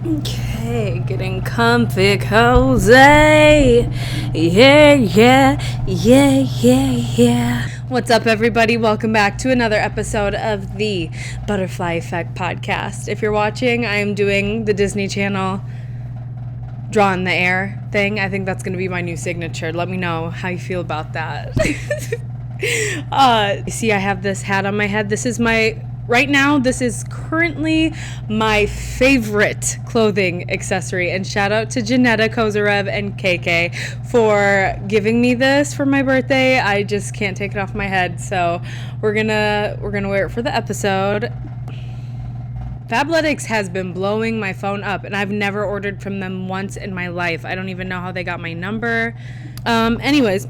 Okay, getting comfy, cozy. Yeah. What's up, everybody? Welcome back to another episode of the Butterfly Effect podcast. If you're watching, I am doing the Disney Channel Draw in the Air thing. I think that's going to be my new signature. Let me know how you feel about that. See, I have this hat on my head. This is currently my favorite clothing accessory. And shout out to Janetta Kozarev and KK for giving me this for my birthday. I just can't take it off my head. So we're gonna wear it for the episode. Fabletics has been blowing my phone up, and I've never ordered from them once in my life. I don't even know how they got my number. Anyways,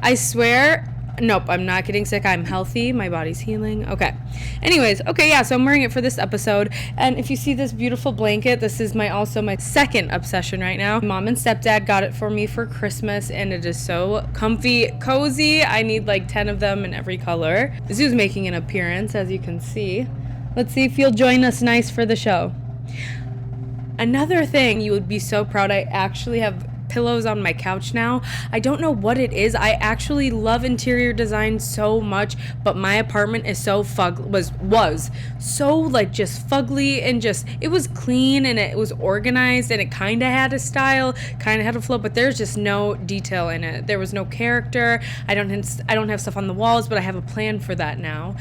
I swear, nope, I'm not getting sick. I'm healthy. My body's healing. Okay. Anyways, so I'm wearing it for this episode. And if you see this beautiful blanket, this is my second obsession right now. Mom and stepdad got it for me for Christmas, and it is so comfy, cozy. I need like 10 of them in every color. Zoo's making an appearance, as you can see. Let's see if you'll join us nice for the show. Another thing you would be so proud, I actually have pillows on my couch now. I don't know what it is. I actually love interior design so much, but my apartment is so was so like just fugly, and just it was clean and it was organized and it kind of had a style, kind of had a flow, but there's just no detail in it. There was no character. I don't have stuff on the walls, but I have a plan for that now.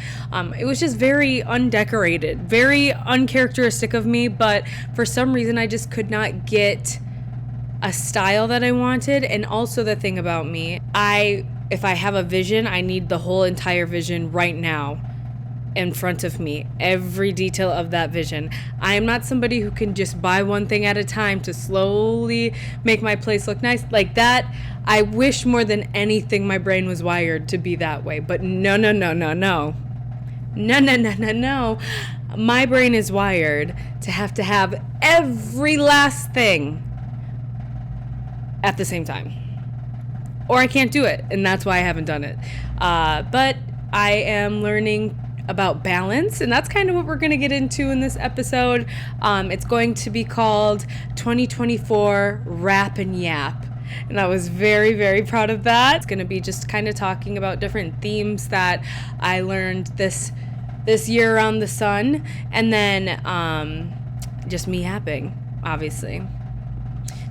It was just very undecorated, very uncharacteristic of me, but for some reason I just could not get a style that I wanted. And also the thing about me, if I have a vision, I need the whole entire vision right now in front of me, every detail of that vision. I am not somebody who can just buy one thing at a time to slowly make my place look nice like that. I wish more than anything my brain was wired to be that way, but no. My brain is wired to have every last thing at the same time, or I can't do it, and that's why I haven't done it. But I am learning about balance, and that's kind of what we're going to get into in this episode. It's going to be called 2024 Wrap Yap, and I was very, very proud of that. It's going to be just kind of talking about different themes that I learned this year around the sun, and then just me yapping, obviously.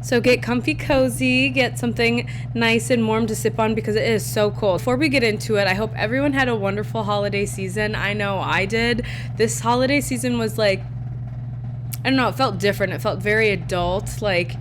So get comfy, cozy, get something nice and warm to sip on because it is so cold. Before we get into it, I hope everyone had a wonderful holiday season. I know I did. This holiday season was like, I don't know, it felt different. It felt very adult. Like,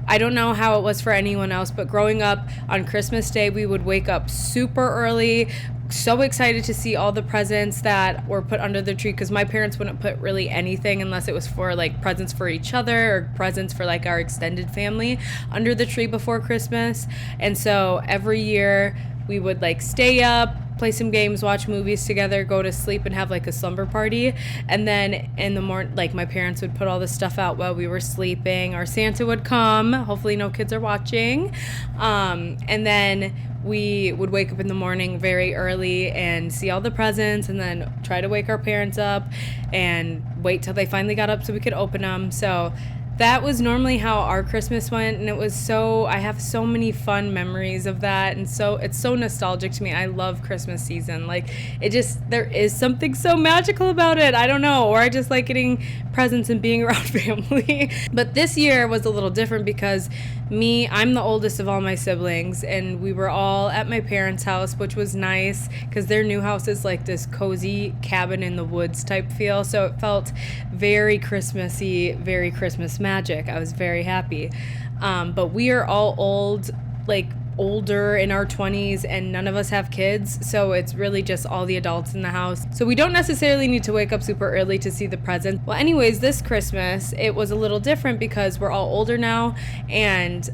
I don't know how it was for anyone else, but growing up on Christmas Day, we would wake up super early, so excited to see all the presents that were put under the tree, because my parents wouldn't put really anything unless it was for like presents for each other or presents for like our extended family under the tree before Christmas. And so every year we would like stay up, play some games, watch movies together, go to sleep, and have like a slumber party. And then in the morning, like my parents would put all this stuff out while we were sleeping. Our Santa would come. Hopefully no kids are watching. And then we would wake up in the morning very early and see all the presents, and then try to wake our parents up and wait till they finally got up so we could open them. So that was normally how our Christmas went, and I have so many fun memories of that, and so it's so nostalgic to me. I love Christmas season. Like, there is something so magical about it. I don't know, or I just like getting presents and being around family. But this year was a little different because I'm the oldest of all my siblings, and we were all at my parents' house, which was nice because their new house is like this cozy cabin in the woods type feel. So it felt very Christmassy, very Christmas magic. I was very happy. But we are all older in our 20s, and none of us have kids, so it's really just all the adults in the house. So we don't necessarily need to wake up super early to see the presents. Well, anyways, this Christmas, it was a little different because we're all older now, and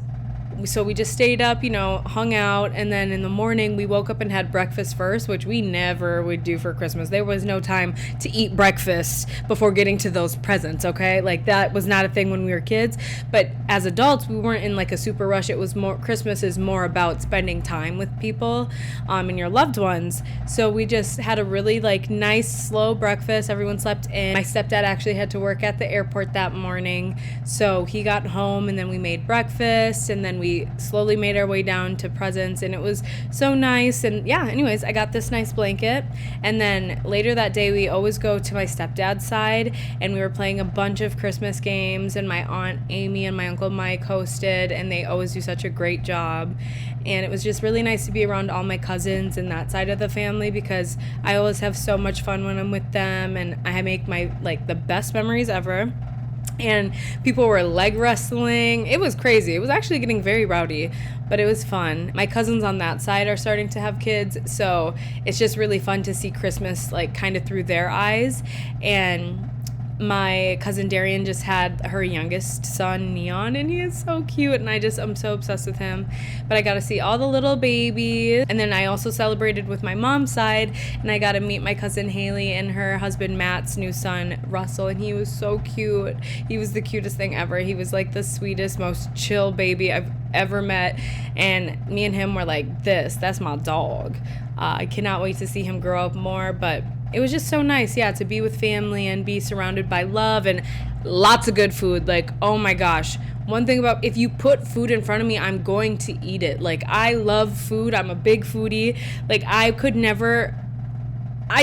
So we just stayed up, hung out, and then in the morning we woke up and had breakfast first, which we never would do for Christmas. There was no time to eat breakfast before getting to those presents, okay? Like, that was not a thing when we were kids, but as adults, we weren't in like a super rush. It was more, Christmas is more about spending time with people and your loved ones. So we just had a really like nice slow breakfast. Everyone slept in. My stepdad actually had to work at the airport that morning, so he got home, and then we made breakfast, and then we slowly made our way down to presents, and it was so nice. And yeah, anyways, I got this nice blanket, and then later that day we always go to my stepdad's side, and we were playing a bunch of Christmas games, and my aunt Amy and my uncle Mike hosted, and they always do such a great job. And it was just really nice to be around all my cousins and that side of the family, because I always have so much fun when I'm with them, and I make my like the best memories ever. And people were leg wrestling. It was crazy. It was actually getting very rowdy, but it was fun. My cousins on that side are starting to have kids, so it's just really fun to see Christmas like kind of through their eyes. And my cousin Darian just had her youngest son, Neon, and he is so cute, and I'm so obsessed with him. But I got to see all the little babies, and then I also celebrated with my mom's side, and I got to meet my cousin Haley and her husband Matt's new son, Russell, and he was so cute. He was the cutest thing ever. He was like the sweetest, most chill baby I've ever met, and me and him were like, that's my dog. I cannot wait to see him grow up more, but it was just so nice, yeah, to be with family and be surrounded by love and lots of good food. Like, oh my gosh. One thing about, if you put food in front of me, I'm going to eat it. Like, I love food. I'm a big foodie. Like, I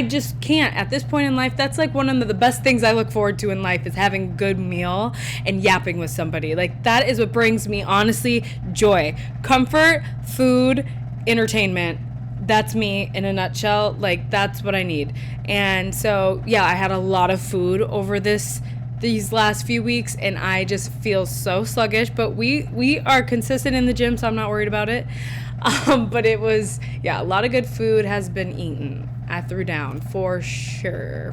just can't. At this point in life, that's like one of the best things I look forward to in life, is having a good meal and yapping with somebody. Like, that is what brings me, honestly, joy. Comfort, food, entertainment. That's me in a nutshell. Like, that's what I need. And so, yeah, I had a lot of food over these last few weeks, and I just feel so sluggish, but we are consistent in the gym, so I'm not worried about it. But it was, yeah, a lot of good food has been eaten. I threw down for sure.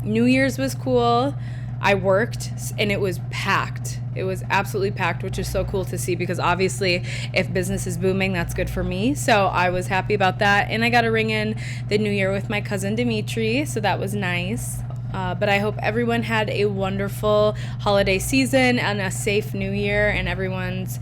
New Year's was cool. I worked, and it was packed. It was absolutely packed, which is so cool to see, because obviously if business is booming, that's good for me. So I was happy about that. And I got to ring in the new year with my cousin Dimitri, so that was nice. But I hope everyone had a wonderful holiday season and a safe new year, and everyone's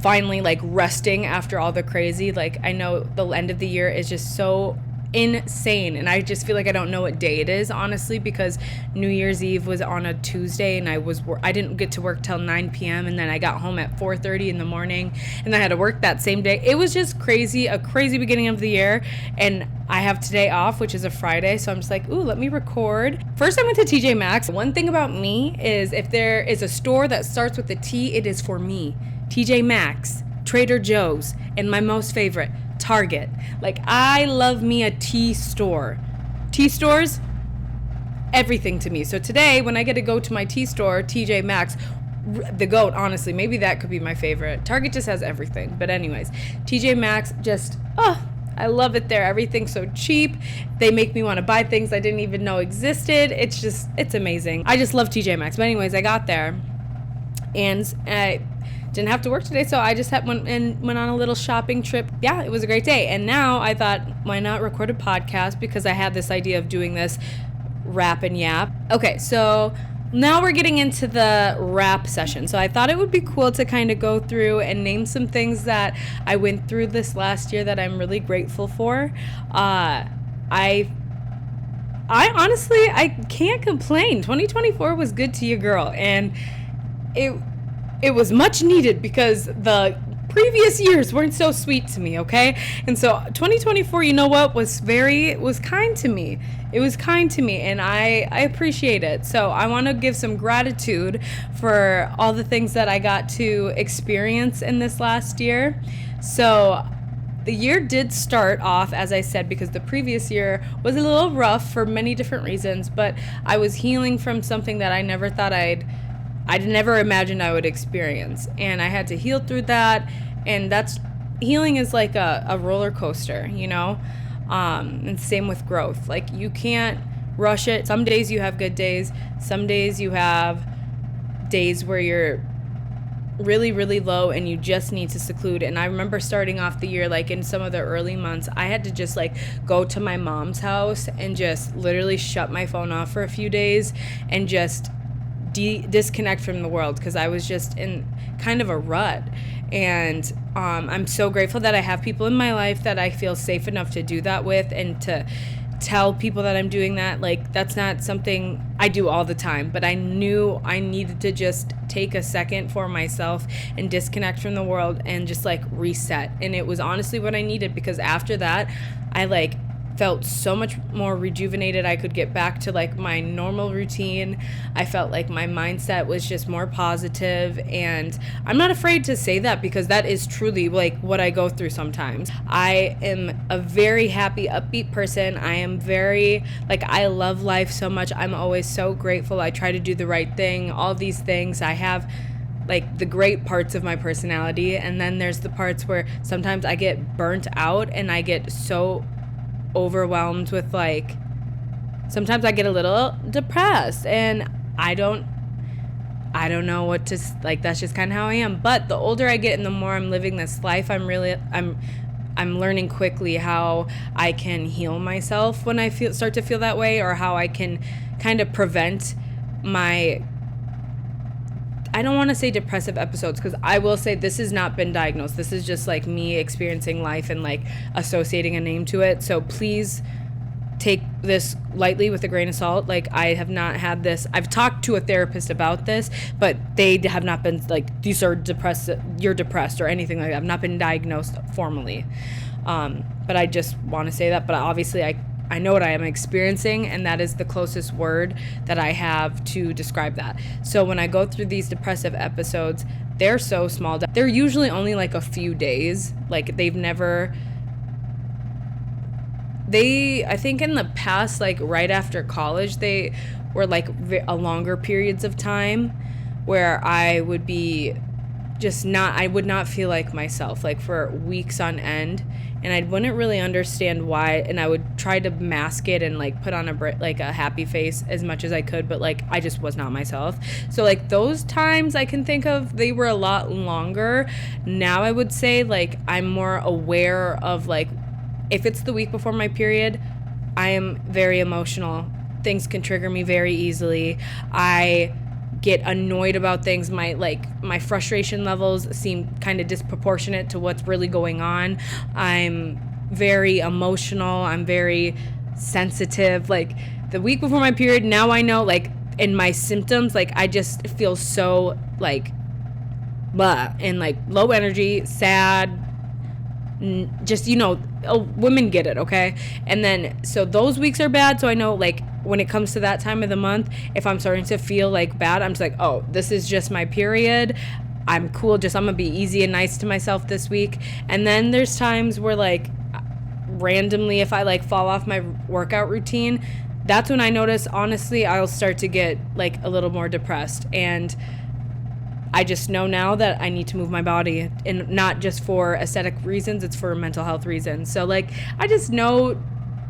finally like resting after all the crazy. Like, I know the end of the year is just so insane, and I just feel like I don't know what day it is, honestly, because New Year's Eve was on a Tuesday, and I didn't get to work till 9 p.m. and then I got home at 4:30 in the morning, and I had to work that same day. It was just crazy, a crazy beginning of the year, and I have today off, which is a Friday, so I'm just like, ooh, let me record. First, I went to TJ Maxx. One thing about me is, if there is a store that starts with a T, it is for me. TJ Maxx, Trader Joe's, and my most favorite, Target. Like, I love me a tea store. Tea stores, everything to me. So today, when I get to go to my tea store, TJ Maxx, the GOAT, honestly, maybe that could be my favorite. Target just has everything. But anyways, TJ Maxx, just, I love it there. Everything's so cheap. They make me want to buy things I didn't even know existed. It's amazing. I just love TJ Maxx. But anyways, I got there, and I didn't have to work today, so I just went on a little shopping trip. Yeah, it was a great day. And now I thought, why not record a podcast, because I had this idea of doing this Wrap and Yap. Okay, so now we're getting into the wrap session. So I thought it would be cool to kind of go through and name some things that I went through this last year that I'm really grateful for. I honestly, I can't complain. 2024 was good to your girl, and it was much needed, because the previous years weren't so sweet to me, okay? And so 2024, you know what, was kind to me. It was kind to me, and I appreciate it. So I want to give some gratitude for all the things that I got to experience in this last year. So the year did start off, as I said, because the previous year was a little rough for many different reasons, but I was healing from something that I never thought I'd never imagined I would experience, and I had to heal through that. And healing is like a roller coaster, you know, and same with growth. Like, you can't rush it. Some days you have good days, some days you have days where you're really, really low and you just need to seclude. And I remember starting off the year, like in some of the early months, I had to just like go to my mom's house and just literally shut my phone off for a few days and just disconnect from the world, because I was just in kind of a rut. And I'm so grateful that I have people in my life that I feel safe enough to do that with, and to tell people that I'm doing that. Like, that's not something I do all the time, but I knew I needed to just take a second for myself and disconnect from the world and just like reset. And it was honestly what I needed, because after that I like felt so much more rejuvenated. I could get back to like my normal routine. I felt like my mindset was just more positive, and I'm not afraid to say that, because that is truly like what I go through sometimes. I am a very happy, upbeat person. I am very like, I love life so much. I'm always so grateful. I try to do the right thing, all these things. I have like the great parts of my personality, and then there's the parts where sometimes I get burnt out and I get so overwhelmed with, like, sometimes I get a little depressed, and I don't know what to, like, that's just kind of how I am. But the older I get and the more I'm living this life, I'm learning quickly how I can heal myself when I start to feel that way, or how I can kind of prevent my, I don't want to say depressive episodes, because I will say this has not been diagnosed. This is just like me experiencing life and like associating a name to it. So please take this lightly with a grain of salt. Like, I have not had this. I've talked to a therapist about this, but they have not been like, these are depressed, you're depressed or anything like that. I've not been diagnosed formally. But I just want to say that. But obviously I know what I am experiencing, and that is the closest word that I have to describe that. So when I go through these depressive episodes, they're so small. They're usually only like a few days. Like, I think in the past, like right after college, they were like a longer periods of time where I would be I would not feel like myself, like for weeks on end, and I wouldn't really understand why, and I would try to mask it and like put on a happy face as much as I could, but like I just was not myself. So like those times I can think of, they were a lot longer. Now I would say like I'm more aware of, like, if it's the week before my period, I am very emotional. Things can trigger me very easily. I get annoyed about things. My frustration levels seem kind of disproportionate to what's really going on. I'm very emotional. I'm very sensitive. Like, the week before my period, now I know, like, in my symptoms, like, I just feel so like blah, and like low energy, sad, just, women get it, okay? And then, so those weeks are bad. So I know, like, when it comes to that time of the month, if I'm starting to feel like bad, I'm just like, oh, this is just my period. I'm cool. I'm gonna be easy and nice to myself this week. And then there's times where, like, randomly, if I like fall off my workout routine, that's when I notice, honestly, I'll start to get like a little more depressed. And I just know now that I need to move my body, and not just for aesthetic reasons, it's for mental health reasons. So like, I just know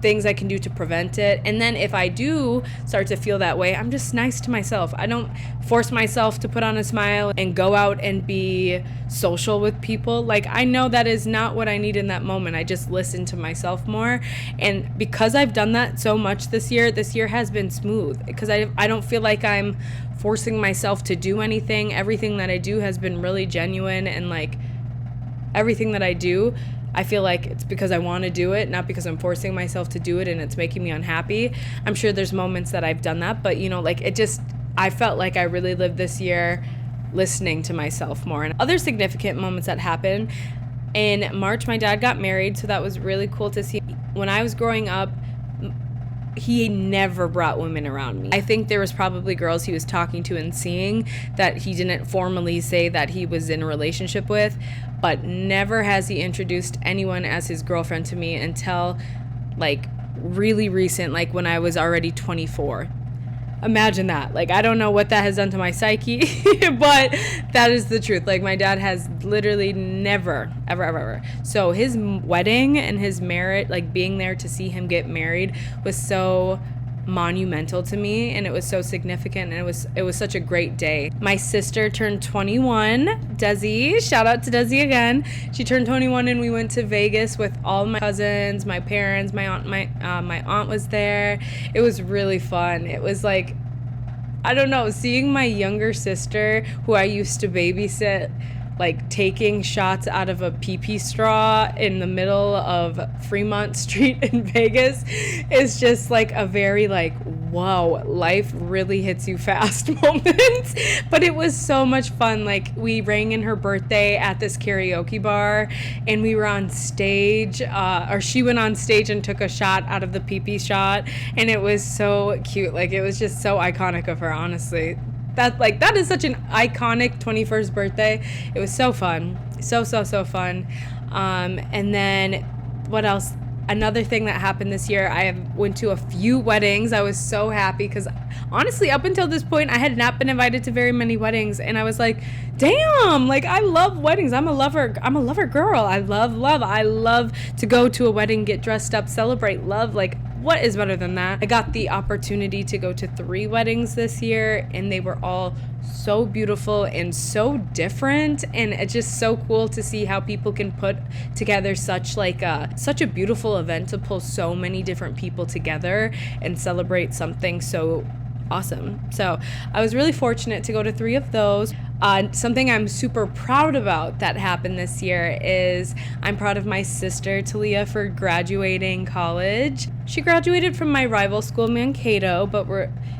things I can do to prevent it. And then if I do start to feel that way, I'm just nice to myself. I don't force myself to put on a smile and go out and be social with people. Like, I know that is not what I need in that moment. I just listen to myself more. And because I've done that so much this year has been smooth, because I don't feel like I'm forcing myself to do anything. Everything that I do has been really genuine, and like everything that I do, I feel like it's because I want to do it, not because I'm forcing myself to do it and it's making me unhappy. I'm sure there's moments that I've done that, but I felt like I really lived this year listening to myself more. And other significant moments that happened, in March, my dad got married, so that was really cool to see. When I was growing up, he never brought women around me. I think there was probably girls he was talking to and seeing that he didn't formally say that he was in a relationship with, but never has he introduced anyone as his girlfriend to me until like really recent, like when I was already 24. Imagine that. Like, I don't know what that has done to my psyche, but that is the truth. Like, my dad has literally never, ever. So his wedding and his marriage, like being there to see him get married, was so monumental to me, and it was so significant, and it was such a great day. My sister turned 21, Desi, shout out to Desi again. She turned 21 and we went to Vegas with all my cousins, my parents, my aunt was there. It was really fun. It was like, I don't know, seeing my younger sister, who I used to babysit, like taking shots out of a pee-pee straw in the middle of Fremont Street in Vegas is just like a very like, whoa, life really hits you fast moment. But it was so much fun. Like, we rang in her birthday at this karaoke bar, and we were on stage, or she went on stage and took a shot out of the pee-pee shot, and it was so cute. Like, it was just so iconic of her, honestly. That is such an iconic 21st birthday. It was so fun. So fun. And then what else? Another thing that happened this year, I went to a few weddings. I was so happy because honestly, up until this point, I had not been invited to very many weddings. And I was like, damn, like, I love weddings. I'm a lover girl. I love to go to a wedding, get dressed up, celebrate love. Like, what is better than that? I got the opportunity to go to 3 weddings this year, and they were all so beautiful and so different, and it's just so cool to see how people can put together such a beautiful event to pull so many different people together and celebrate something so awesome. So I was really fortunate to go to 3 of those. Something I'm super proud about that happened this year is I'm proud of my sister Talia for graduating college. She graduated from my rival school, Mankato, but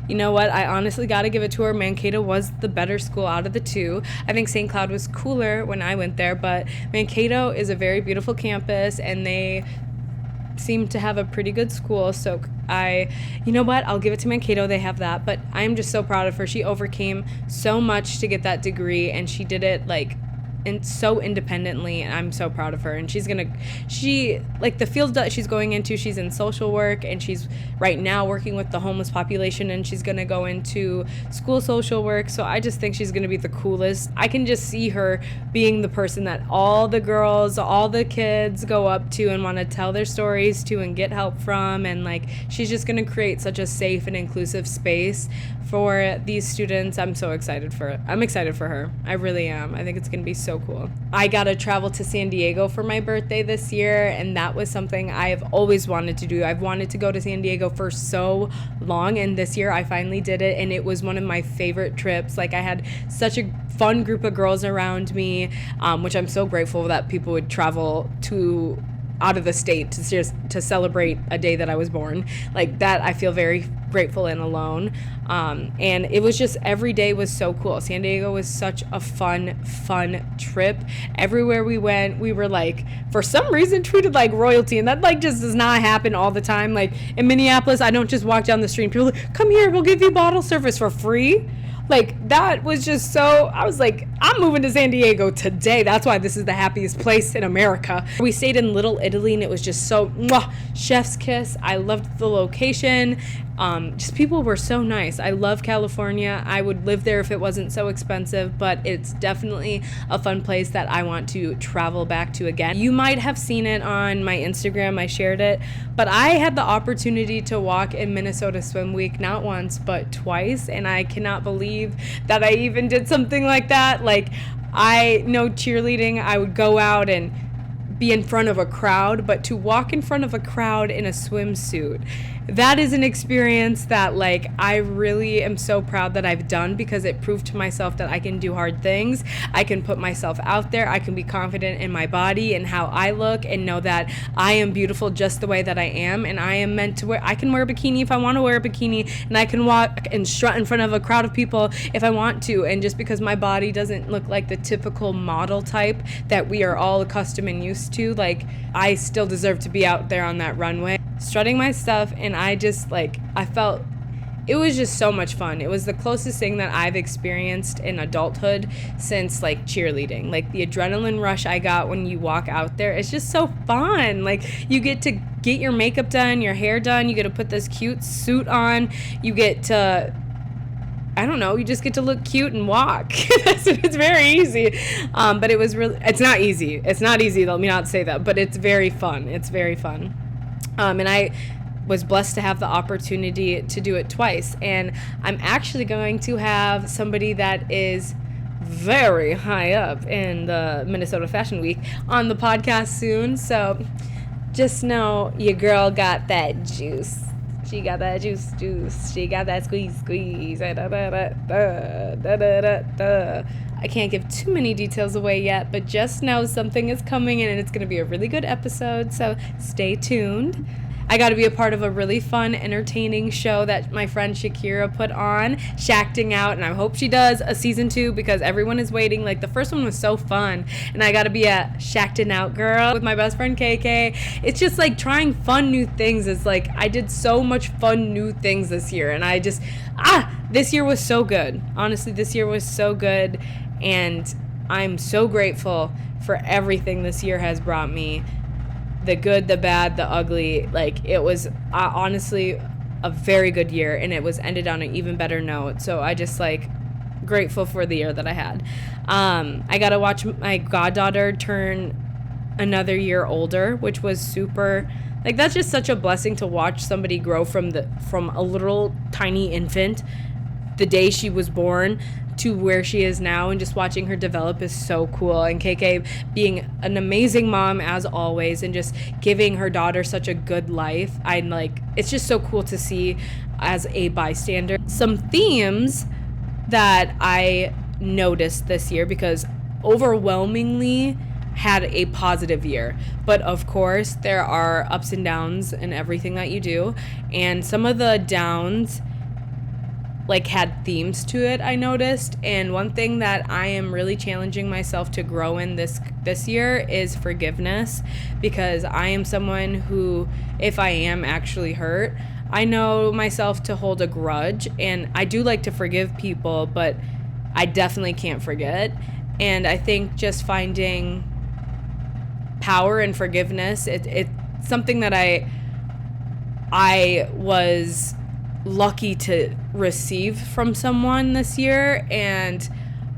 you know what? I honestly got to give it to her. Mankato was the better school out of the 2. I think St. Cloud was cooler when I went there, but Mankato is a very beautiful campus, and they seem to have a pretty good school. So you know what? I'll give it to Mankato. They have that, but I'm just so proud of her. She overcame so much to get that degree, and she did it and so independently, and I'm so proud of her. And the field that she's going into, she's in social work, and she's right now working with the homeless population, and she's gonna go into school social work. So I just think she's gonna be the coolest. I can just see her being the person that all the girls, all the kids go up to and want to tell their stories to and get help from, and like, she's just gonna create such a safe and inclusive space for these students. I'm excited for her. I really am. I think it's gonna be so cool. I got to travel to San Diego for my birthday this year, and that was something I have always wanted to do. I've wanted to go to San Diego for so long, and this year I finally did it, and it was one of my favorite trips. Like, I had such a fun group of girls around me, which I'm so grateful that people would travel to out of the state to celebrate a day that I was born. Like, that I feel very grateful and alone. And it was just, every day was so cool. San Diego was such a fun trip. Everywhere we went, we were like, for some reason, treated like royalty, and that like just does not happen all the time. Like, in Minneapolis, I don't just walk down the street and people are like, come here, we'll give you bottle service for free. Like, that was just so, I was like, I'm moving to San Diego today. That's why this is the happiest place in America. We stayed in Little Italy, and it was just so, chef's kiss. I loved the location. Just people were so nice. I love California. I would live there if it wasn't so expensive, but it's definitely a fun place that I want to travel back to again. You might have seen it on my Instagram. I shared it, but I had the opportunity to walk in Minnesota Swim Week, not once, but twice, and I cannot believe that I even did something like that. Like, I know cheerleading, I would go out and be in front of a crowd, but to walk in front of a crowd in a swimsuit, that is an experience that, like, I really am so proud that I've done, because it proved to myself that I can do hard things. I can put myself out there. I can be confident in my body and how I look, and know that I am beautiful just the way that I am, and I am meant to I can wear a bikini if I want to wear a bikini, and I can walk and strut in front of a crowd of people if I want to. And just because my body doesn't look like the typical model type that we are all accustomed and used to, like, I still deserve to be out there on that runway strutting my stuff. And I just, like, I felt it was just so much fun. It was the closest thing that I've experienced in adulthood since, like, cheerleading. Like, the adrenaline rush I got when you walk out there, it's just so fun. Like, you get to get your makeup done, your hair done, you get to put this cute suit on, you get to, I don't know, you just get to look cute and walk. It's very easy. But it was really, it's not easy, let me not say that, but it's very fun. And was blessed to have the opportunity to do it twice. And I'm actually going to have somebody that is very high up in the Minnesota Fashion Week on the podcast soon. So just know your girl got that juice. She got that juice. She got that squeeze. Da, da, da, da, da, da, da. I can't give too many details away yet, but just know something is coming and it's going to be a really good episode. So stay tuned. I got to be a part of a really fun, entertaining show that my friend Shakira put on, Shacting Out, and I hope she does a season 2 because everyone is waiting. Like, the first one was so fun, and I got to be a Shacting Out girl with my best friend KK. It's just like trying fun new things. It's like I did so much fun new things this year, and I just, this year was so good. Honestly, this year was so good, and I'm so grateful for everything this year has brought me. The good, the bad, the ugly. Like, it was honestly a very good year, and it was ended on an even better note. So I just, like, grateful for the year that I had. I got to watch my goddaughter turn another year older, which was super, like, that's just such a blessing to watch somebody grow from a little tiny infant the day she was born to where she is now, and just watching her develop is so cool. And KK being an amazing mom as always, and just giving her daughter such a good life. I'm like, it's just so cool to see as a bystander. Some themes that I noticed this year, because overwhelmingly had a positive year, but of course there are ups and downs in everything that you do, and some of the downs like had themes to it, I noticed. And one thing that I am really challenging myself to grow in this year is forgiveness, because I am someone who, if I am actually hurt, I know myself to hold a grudge, and I do like to forgive people, but I definitely can't forget. And I think just finding power in forgiveness, it's something that I was lucky to receive from someone this year, and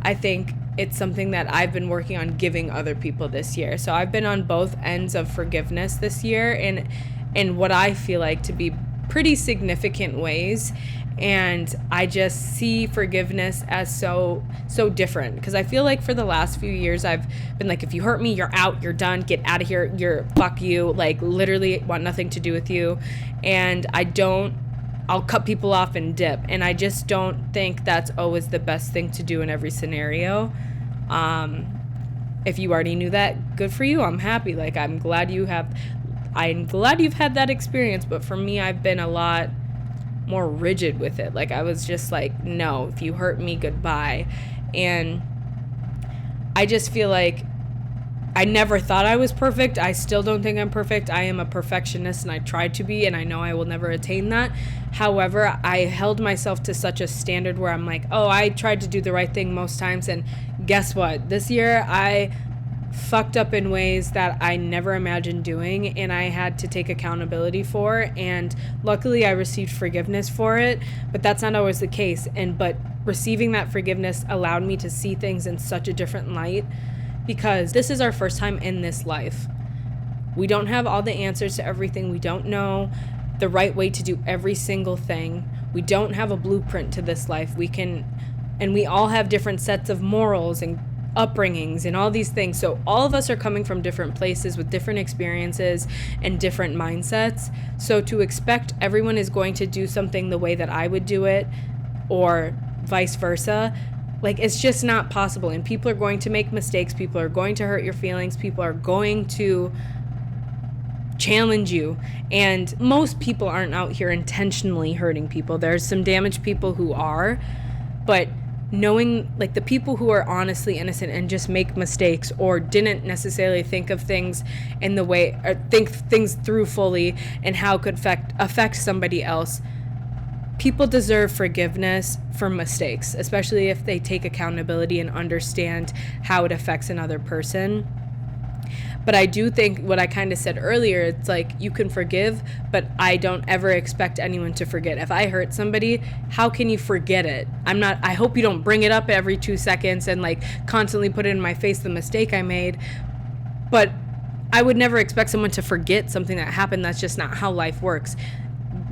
I think it's something that I've been working on giving other people this year. So I've been on both ends of forgiveness this year, and in what I feel like to be pretty significant ways. And I just see forgiveness as so different, because I feel like for the last few years I've been like, if you hurt me, you're out, you're done, get out of here, you're fuck you, like literally want nothing to do with you. And I'll cut people off and dip. And I just don't think that's always the best thing to do in every scenario. If you already knew that, good for you. I'm happy. Like, I'm glad you've had that experience. But for me, I've been a lot more rigid with it. Like, I was just like, no, if you hurt me, goodbye. And I just feel like I never thought I was perfect. I still don't think I'm perfect. I am a perfectionist, and I try to be, and I know I will never attain that. However, I held myself to such a standard where I'm like, oh, I tried to do the right thing most times, and guess what? This year, I fucked up in ways that I never imagined doing, and I had to take accountability for, and luckily I received forgiveness for it, but that's not always the case. But receiving that forgiveness allowed me to see things in such a different light, because this is our first time in this life. We don't have all the answers to everything. We don't know the right way to do every single thing. We don't have a blueprint to this life. And we all have different sets of morals and upbringings and all these things. So all of us are coming from different places with different experiences and different mindsets. So to expect everyone is going to do something the way that I would do it, or vice versa, like, it's just not possible. And people are going to make mistakes. People are going to hurt your feelings. People are going to challenge you. And most people aren't out here intentionally hurting people. There's some damaged people who are, but knowing, like, the people who are honestly innocent and just make mistakes, or didn't necessarily think of things in the way, or think things through fully and how it could affect somebody else. People deserve forgiveness for mistakes, especially if they take accountability and understand how it affects another person. But I do think what I kind of said earlier, it's like, you can forgive, but I don't ever expect anyone to forget. If I hurt somebody, how can you forget it? I hope you don't bring it up every 2 seconds and like constantly put it in my face, the mistake I made. But I would never expect someone to forget something that happened. That's just not how life works.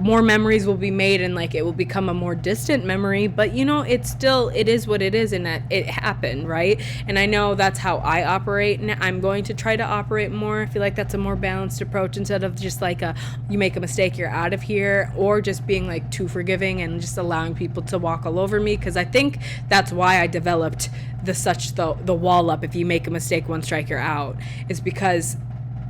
more memories will be made, and like it will become a more distant memory, but you know, it is what it is, and that it happened, right? And I know that's how I operate, and I'm going to try to operate more. I feel like that's a more balanced approach, instead of just like you make a mistake, you're out of here, or just being like too forgiving and just allowing people to walk all over me. Because I think that's why I developed the wall up, if you make a mistake, one strike, you're out, is because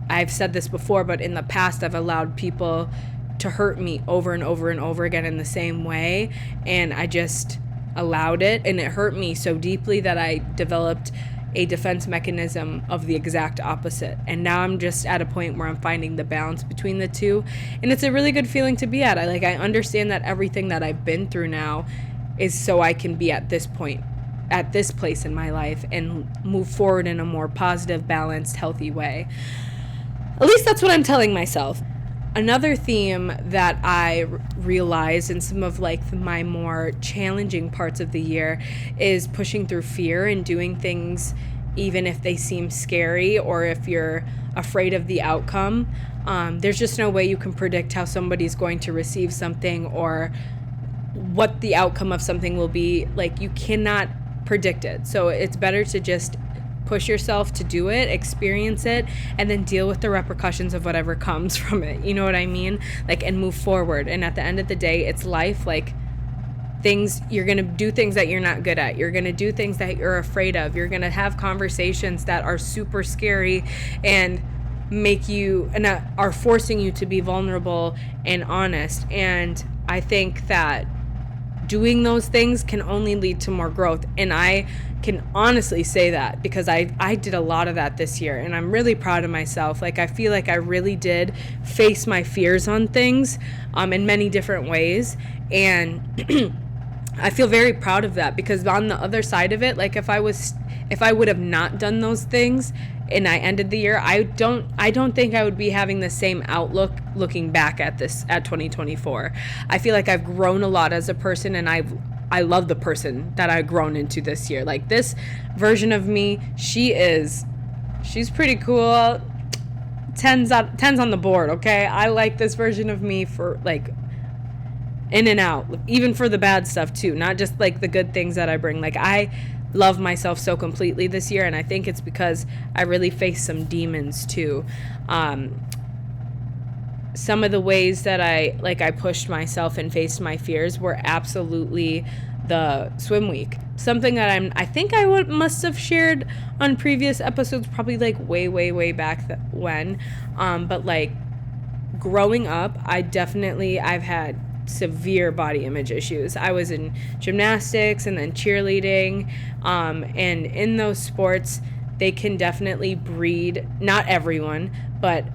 I've said this before, but in the past I've allowed people to hurt me over and over and over again in the same way, and I just allowed it, and it hurt me so deeply that I developed a defense mechanism of the exact opposite. And now I'm just at a point where I'm finding the balance between the two, and it's a really good feeling to be at. I understand that everything that I've been through now is so I can be at this point, at this place in my life, and move forward in a more positive, balanced, healthy way. At least that's what I'm telling myself. Another theme that I realized in some of like my more challenging parts of the year is pushing through fear and doing things even if they seem scary, or if you're afraid of the outcome. There's just no way you can predict how somebody's going to receive something, or what the outcome of something will be. Like, you cannot predict it. So it's better to just push yourself to do it, experience it, and then deal with the repercussions of whatever comes from it. You know what I mean? Like, and move forward. And at the end of the day, it's life. Like, you're going to do things that you're not good at. You're going to do things that you're afraid of. You're going to have conversations that are super scary and are forcing you to be vulnerable and honest. And I think that doing those things can only lead to more growth. And I can honestly say that because I did a lot of that this year, and I'm really proud of myself. Like, I feel like I really did face my fears on things in many different ways, and I feel very proud of that, because on the other side of it, like, if I would have not done those things and I ended the year, I don't think I would be having the same outlook looking back at 2024. I feel like I've grown a lot as a person, and I love the person that I've grown into this year. Like, this version of me, she's pretty cool. 10s on the board, okay? I like this version of me for like in and out, even for the bad stuff too, not just like the good things that I bring. Like, I love myself so completely this year, and I think it's because I really faced some demons too. Some of the ways that I pushed myself and faced my fears were absolutely the swim week. Something that I think I must have shared on previous episodes, probably like way back when. But like, growing up, I've had severe body image issues. I was in gymnastics and then cheerleading, and in those sports, they can definitely breed, not everyone, but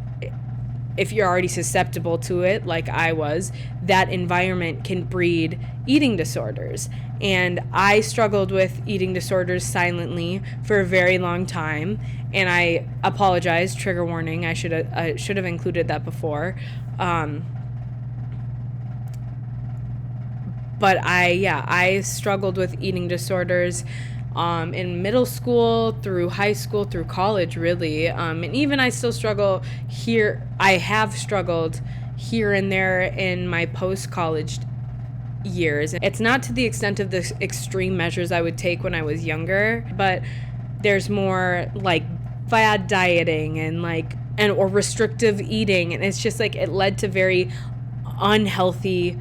if you're already susceptible to it, like I was, that environment can breed eating disorders. And I struggled with eating disorders silently for a very long time. And I apologize, trigger warning, I should have included that before. But I struggled with eating disorders in middle school, through high school, through college, really. And even I still struggle here. I have struggled here and there in my post-college years. It's not to the extent of the extreme measures I would take when I was younger, but there's more like fad dieting and or restrictive eating. And it's just like, it led to very unhealthy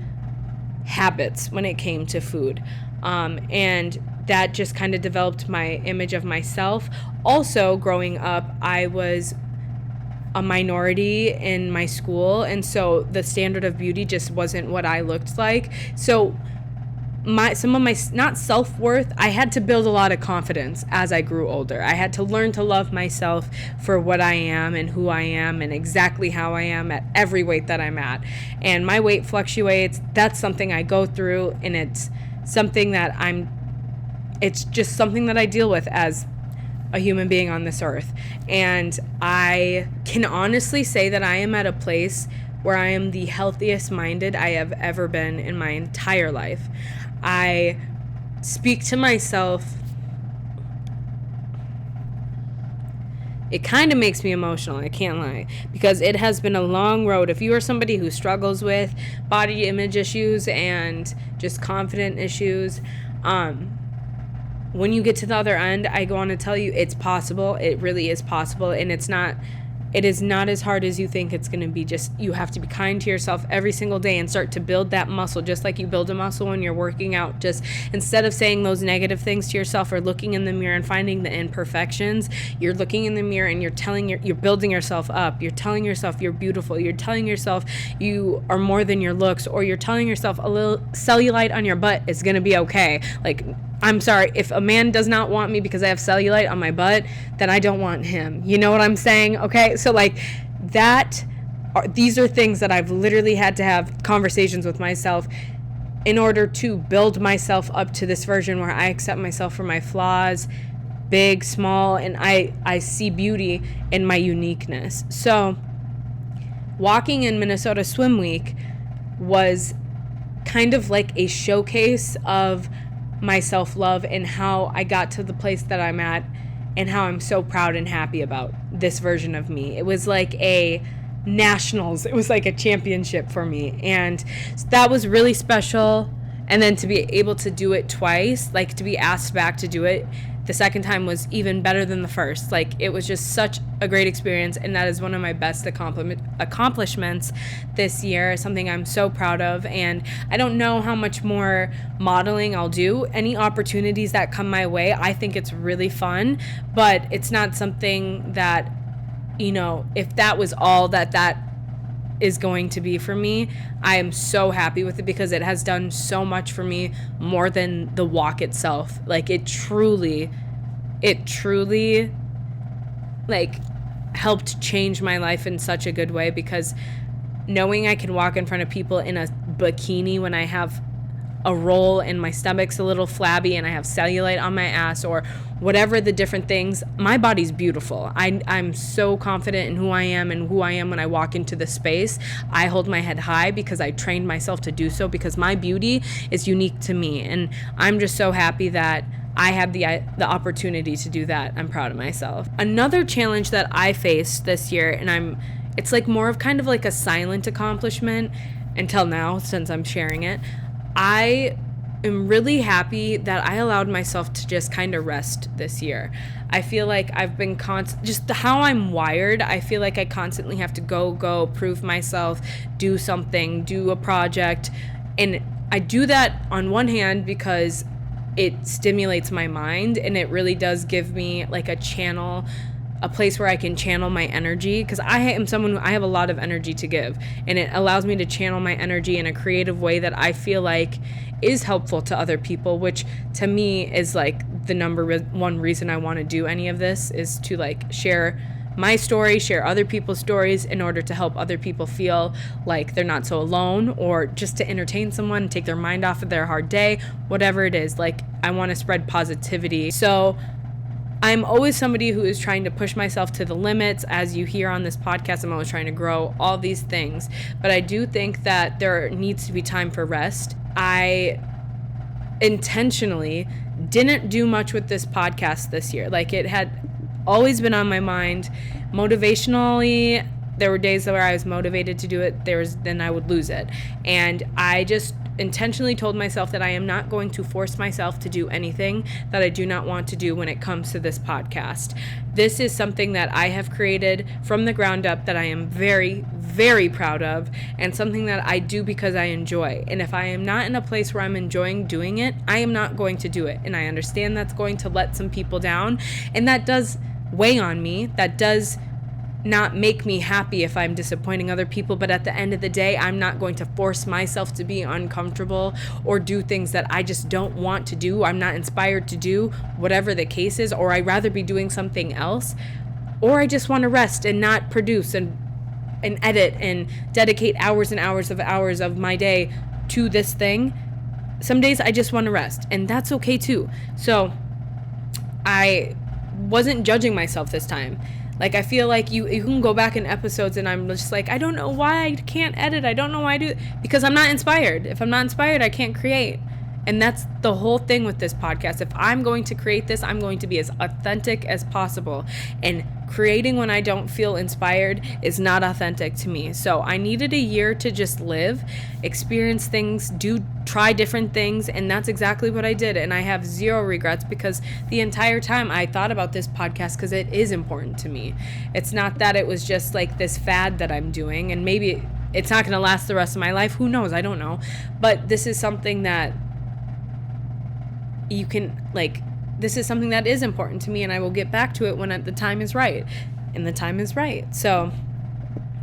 habits when it came to food, and that just kind of developed my image of myself. Also, growing up, I was a minority in my school, and so the standard of beauty just wasn't what I looked like. So some of my, not self-worth, I had to build a lot of confidence as I grew older. I had to learn to love myself for what I am and who I am and exactly how I am at every weight that I'm at. And my weight fluctuates. That's something I go through, and it's something that it's just something that I deal with as a human being on this earth. And I can honestly say that I am at a place where I am the healthiest minded I have ever been in my entire life. I speak to myself It kind of makes me emotional, I can't lie, because it has been a long road. If you are somebody who struggles with body image issues and just confident issues, when you get to the other end, I want to tell you it's possible. It really is possible, and it is not as hard as you think it's going to be. Just, you have to be kind to yourself every single day and start to build that muscle, just like you build a muscle when you're working out. Just instead of saying those negative things to yourself or looking in the mirror and finding the imperfections, you're looking in the mirror and you're building yourself up. You're telling yourself you're beautiful. You're telling yourself you are more than your looks, or you're telling yourself a little cellulite on your butt is going to be okay. Like, I'm sorry, if a man does not want me because I have cellulite on my butt, then I don't want him. You know what I'm saying? Okay, so like these are things that I've literally had to have conversations with myself in order to build myself up to this version where I accept myself for my flaws, big, small, and I see beauty in my uniqueness. So walking in Minnesota Swim Week was kind of like a showcase of my self-love and how I got to the place that I'm at and how I'm so proud and happy about this version of me. It was like a nationals. It was like a championship for me. And that was really special. And then to be able to do it twice, like to be asked back to do it the second time, was even better than the first. Like, it was just such a great experience, and that is one of my best accomplishments this year, something I'm so proud of. And I don't know how much more modeling I'll do. Any opportunities that come my way, I think it's really fun, but it's not something that, you know, if that was all that is going to be for me, I am so happy with it because it has done so much for me, more than the walk itself. Like, it truly like helped change my life in such a good way, because knowing I can walk in front of people in a bikini when I have a roll and my stomach's a little flabby and I have cellulite on my ass, or whatever the different things, my body's beautiful. I'm so confident in who I am and who I am when I walk into the space. I hold my head high because I trained myself to do so, because my beauty is unique to me, and I'm just so happy that I have the opportunity to do that. I'm proud of myself. Another challenge that I faced this year, and it's like more of kind of like a silent accomplishment until now, since I'm sharing it. I am really happy that I allowed myself to just kind of rest this year. I feel like I've been just how I'm wired. I feel like I constantly have to go, prove myself, do something, do a project. And I do that on one hand because it stimulates my mind, and it really does give me like a place where I can channel my energy, because I am someone who I have a lot of energy to give, and it allows me to channel my energy in a creative way that I feel like is helpful to other people, which to me is like the number one reason I want to do any of this, is to like share my story, share other people's stories in order to help other people feel like they're not so alone, or just to entertain someone, take their mind off of their hard day, whatever it is. Like, I want to spread positivity. So I'm always somebody who is trying to push myself to the limits. As you hear on this podcast, I'm always trying to grow, all these things. But I do think that there needs to be time for rest. I intentionally didn't do much with this podcast this year. Like, it had always been on my mind. Motivationally, there were days where I was motivated to do it. Then I would lose it. And I just intentionally told myself that I am not going to force myself to do anything that I do not want to do when it comes to this podcast. This is something that I have created from the ground up that I am very, very proud of, and something that I do because I enjoy. And if I am not in a place where I'm enjoying doing it, I am not going to do it. And I understand that's going to let some people down, and that does weigh on me. That does not make me happy if I'm disappointing other people, but at the end of the day, I'm not going to force myself to be uncomfortable or do things that I just don't want to do. I'm not inspired to do, whatever the case is, or I'd rather be doing something else, or I just want to rest and not produce and edit and dedicate hours and hours of my day to this thing. Some days I just want to rest, and that's okay too. So I wasn't judging myself this time. Like, I feel like you can go back in episodes and I'm just like, I don't know why I can't edit. I don't know why I do it. Because I'm not inspired. If I'm not inspired, I can't create. And that's the whole thing with this podcast. If I'm going to create this, I'm going to be as authentic as possible. And creating when I don't feel inspired is not authentic to me. So I needed a year to just live, experience things, try different things, and that's exactly what I did. And I have zero regrets, because the entire time I thought about this podcast because it is important to me. It's not that it was just like this fad that I'm doing, and maybe it's not going to last the rest of my life. Who knows? I don't know. But this is something that you can, like, this is something that is important to me, and I will get back to it when the time is right. And the time is right. So,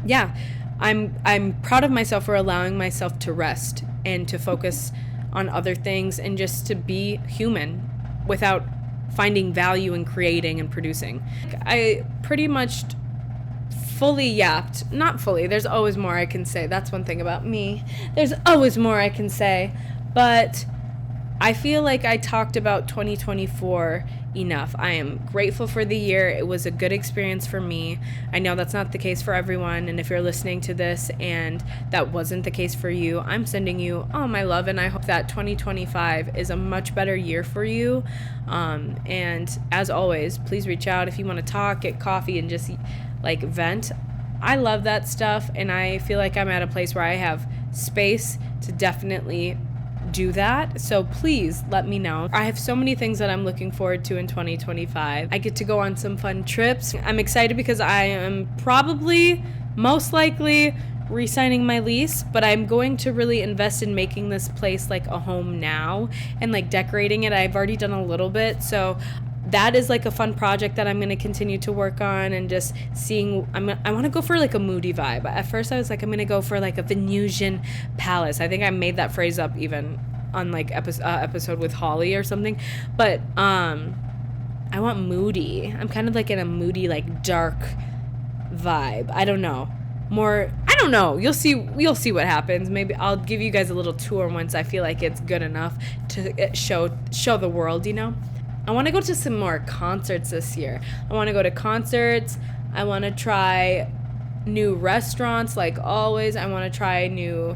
yeah, I'm proud of myself for allowing myself to rest and to focus on other things and just to be human without finding value in creating and producing. I pretty much fully yapped. Not fully. There's always more I can say. That's one thing about me. There's always more I can say. But I feel like I talked about 2024 enough. I am grateful for the year. It was a good experience for me. I know that's not the case for everyone, and if you're listening to this and that wasn't the case for you, I'm sending you all my love, and I hope that 2025 is a much better year for you. And as always, please reach out if you want to talk, get coffee, and just like vent. I love that stuff, and I feel like I'm at a place where I have space to definitely do that. So please let me know. I have so many things that I'm looking forward to in 2025. I get to go on some fun trips. I'm excited because I am probably, most likely, re-signing my lease, but I'm going to really invest in making this place like a home now and like decorating it. I've already done a little bit, so that is like a fun project that I'm going to continue to work on, and just seeing, I want to go for like a moody vibe. At first I was like, I'm going to go for like a Venusian palace. I think I made that phrase up even on like episode with Holly or something, but I want moody. I'm kind of like in a moody, like dark vibe. I don't know. You'll see what happens. Maybe I'll give you guys a little tour once I feel like it's good enough to show the world, you know? I want to go to some more concerts this year. I want to go to concerts. I want to try new restaurants like always. I want to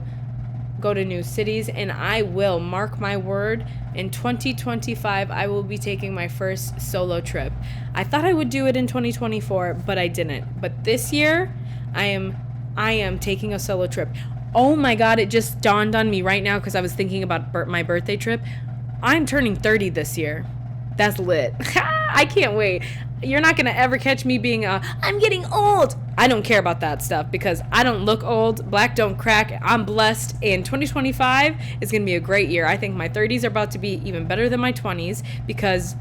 go to new cities, and I will, mark my word, in 2025 I will be taking my first solo trip. I thought I would do it in 2024, but I didn't. But this year I am taking a solo trip. Oh my god, it just dawned on me right now because I was thinking about my birthday trip. I'm turning 30 this year. That's lit. I can't wait. You're not going to ever catch me being I'm getting old. I don't care about that stuff because I don't look old. Black don't crack. I'm blessed. And 2025 is going to be a great year. I think my 30s are about to be even better than my 20s because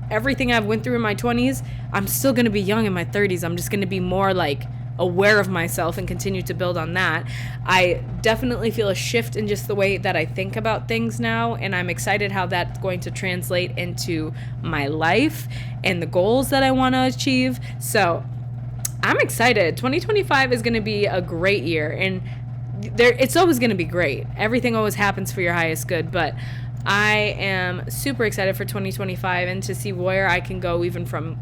everything I've went through in my 20s, I'm still going to be young in my 30s. I'm just going to be more like aware of myself and continue to build on that. I definitely feel a shift in just the way that I think about things now, and I'm excited how that's going to translate into my life and the goals that I want to achieve. So I'm excited. 2025 is going to be a great year, and it's always going to be great. Everything always happens for your highest good, but I am super excited for 2025 and to see where I can go even from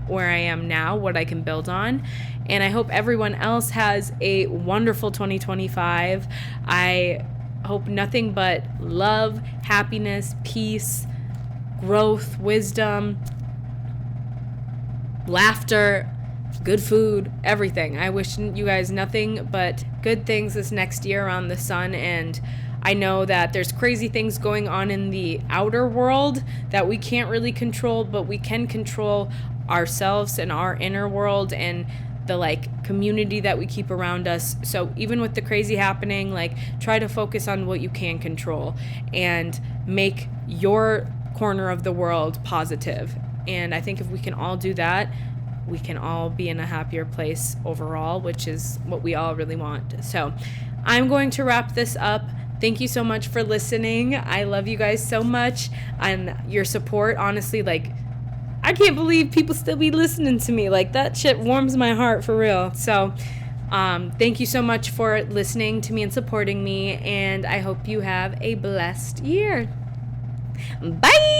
where I am now, what I can build on. And I hope everyone else has a wonderful 2025. I hope nothing but love, happiness, peace, growth, wisdom, laughter, good food, everything. I wish you guys nothing but good things this next year around the sun. And I know that there's crazy things going on in the outer world that we can't really control, but we can control ourselves and our inner world and the like community that we keep around us. So even with the crazy happening, like try to focus on what you can control and make your corner of the world positive. And I think if we can all do that, we can all be in a happier place overall, which is what we all really want. So I'm going to wrap this up. Thank you so much for listening. I love you guys so much and your support. Honestly, like, I can't believe people still be listening to me. Like, that shit warms my heart for real. So thank you so much for listening to me and supporting me. And I hope you have a blessed year. Bye.